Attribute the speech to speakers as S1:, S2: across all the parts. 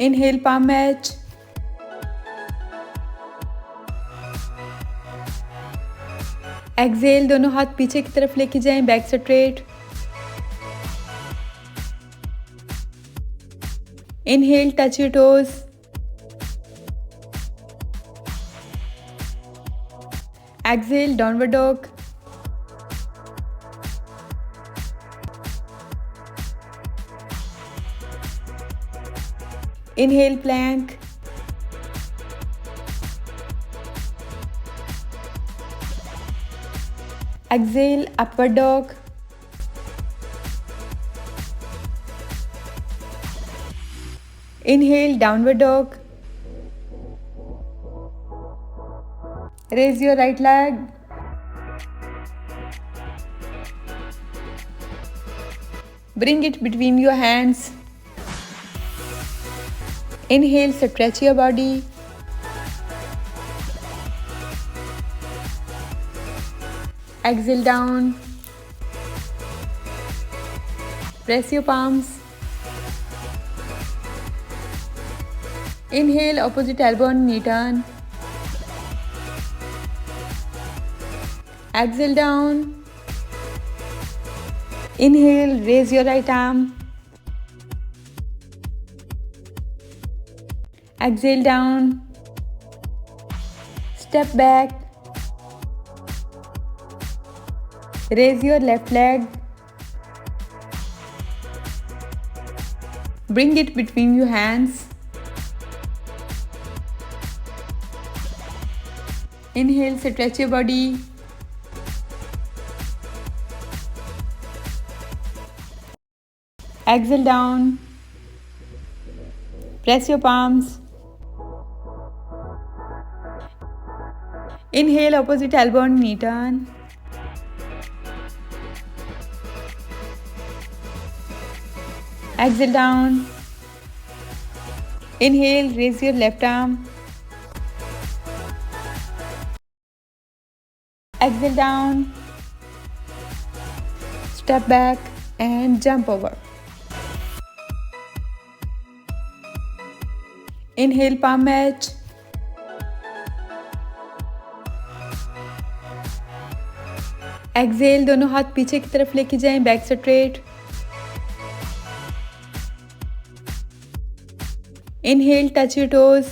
S1: Inhale, palm match. Excel, दोनों हाथ पीछे की तरफ लेके जाएं, back straight. Inhale, touch your toes. Exhale, downward dog. Inhale, plank. Exhale, upward dog. Inhale, downward dog. Raise your right leg. Bring it between your hands. Inhale, stretch your body. Exhale down. Press your palms. Inhale, opposite elbow on knee turn. Exhale down. Inhale, raise your right arm. Exhale down. Step back. Raise your left leg. Bring it between your hands. Inhale, stretch your body. Exhale down. Press your palms. Inhale, opposite elbow on knee turn. Exhale down. Inhale, raise your left arm. Exhale down. Step back and jump over. Inhale, palm match. Exhale, दोनों हाथ पीछे की तरफ लेके जाएं, back straight. Inhale, touch your toes.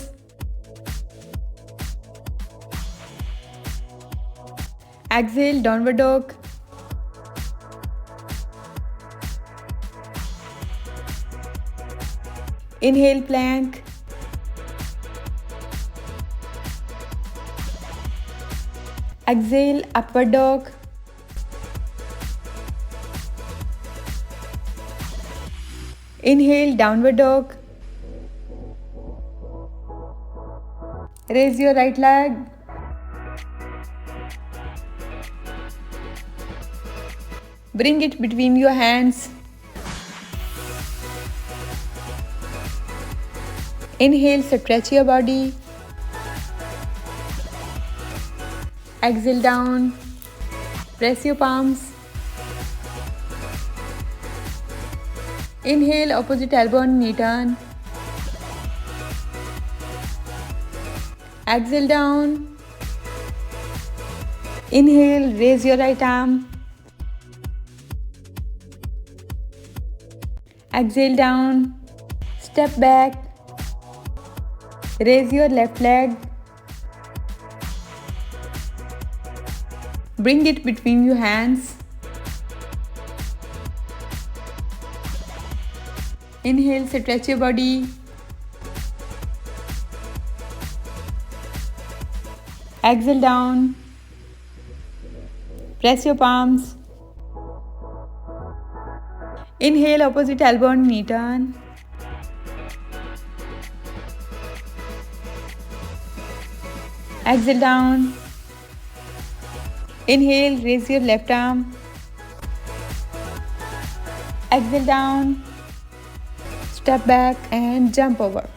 S1: Exhale, downward dog. Inhale, plank. Exhale, upward dog. Inhale, downward dog. Raise your right leg. Bring it between your hands. Inhale, stretch your body. Exhale down. Press your palms. Inhale, opposite elbow on knee turn. Exhale down. Inhale, raise your right arm. Exhale down. Step back. Raise your left leg. Bring it between your hands. Inhale, stretch your body. Exhale down. Press your palms. Inhale, opposite elbow on knee turn. Exhale down. Inhale, raise your left arm. Exhale down. Step back and jump over.